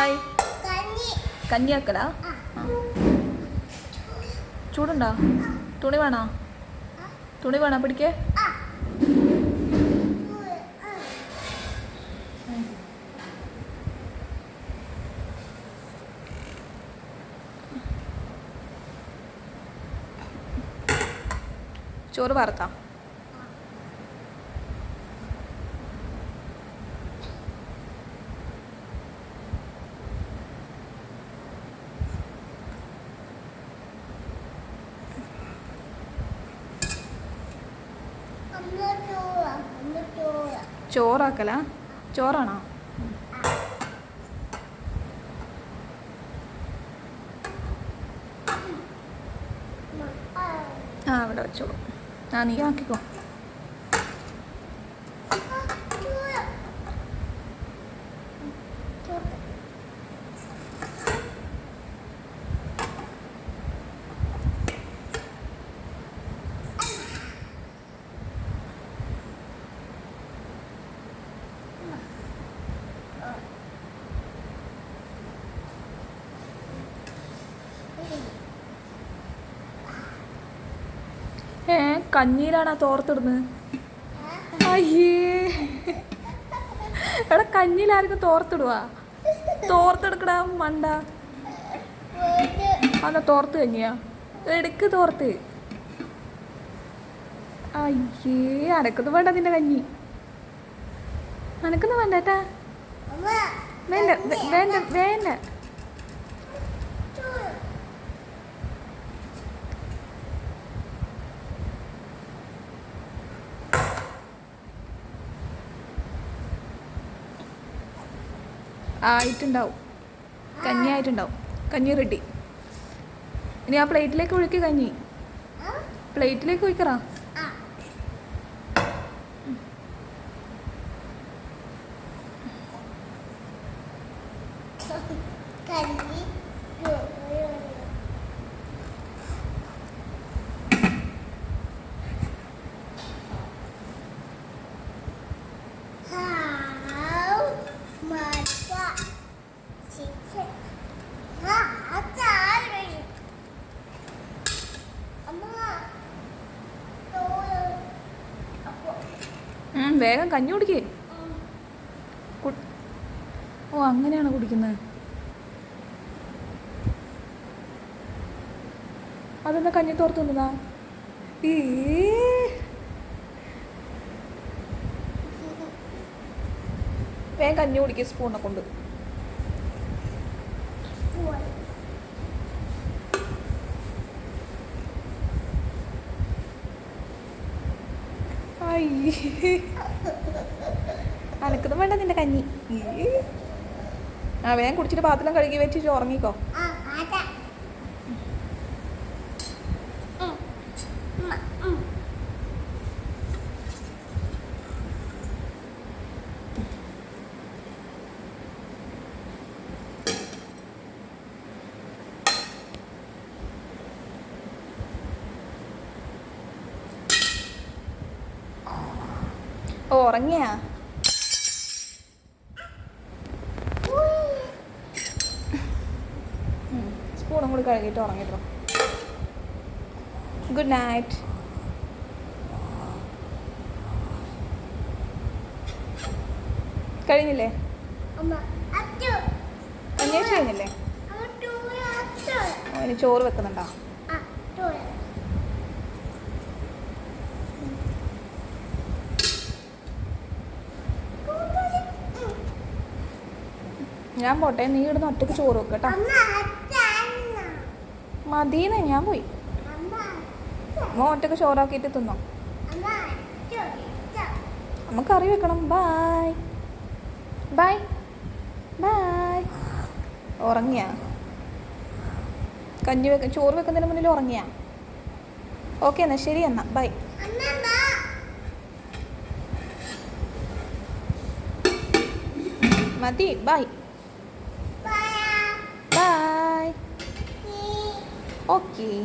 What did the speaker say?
Bye. കഞ്ഞി ആക്കലാ? ചൂടുണ്ടോ? തുണി വേണോ? തുണി വേണോ പിടിക്കേ? ചോറ് വാർത്താ? ചോറാക്കലാ? ചോറാണോ? ആ അവിടെ വെച്ചോളൂ. ആ നീ ആക്കിക്കോ. കഞ്ഞിയിലാണ് തോർത്തിടുന്നത്. അയ്യേ എടാ കഞ്ഞിയിലായിരിക്കും തോർത്തിടുവാ? തോർത്തെടുക്കടാ മണ്ട. അതാ തോർത്ത് കഞ്ഞിയാ? എടുക്ക് തോർത്ത്. അയ്യേ അനക്കൊന്നും വേണ്ട നിന്റെ കഞ്ഞി. അനക്കൊന്നും വേണ്ട ഏട്ടാ. വേണ്ട വേണ്ട വേണ്ട. ആയിട്ടുണ്ടാവും, കഞ്ഞി ആയിട്ടുണ്ടാവും. കഞ്ഞി റെഡി. ഇനി ആ പ്ലേറ്റിലേക്ക് ഒഴുക്കി കഞ്ഞി. പ്ലേറ്റിലേക്ക് ഒഴിക്കറാ. വേഗം കഞ്ഞി കുടിക്കേ. ഓ അങ്ങനെയാണ് കുടിക്കുന്നത്. അതെന്താ കഞ്ഞി തോർത്ത് നിന്നതാ? വേഗം കഞ്ഞി കുടിക്കുക സ്പൂണിനെ കൊണ്ട്. അനക്കൊന്നും വേണ്ട നിന്റെ കഞ്ഞി. ആ വേഗം കുടിച്ചിട്ട് പാത്രം കഴുകി വെച്ചിട്ട് ഉറങ്ങിക്കോ. ഓ ഉറങ്ങിയാ? സ്പൂണും കൂടി കഴുകിയിട്ട് ഉറങ്ങിട്ടോ. Good night. കഴിഞ്ഞില്ലേ? അന്വേഷിച്ച് കഴിഞ്ഞില്ലേ? ഇനി ചോറ് വെക്കുന്നുണ്ടോ? ഞാൻ പോട്ടെ, നീ ഇടുന്ന ഒറ്റയ്ക്ക് ചോറ് വെക്കട്ടോ. മതീന്ന് ഞാൻ പോയി. അമ്മ ഒറ്റയ്ക്ക് ചോറാക്കിയിട്ട് തിന്നോ. അമ്മ കറി വെക്കണം. Bye bye bye. ഉറങ്ങിയാ? ചോറ് വെക്കുന്നതിന് മുന്നിൽ ഉറങ്ങിയാ? ഓക്കെ എന്നാ ശരി എന്നാ ബൈ. മതി ബൈ. Bye. Okay.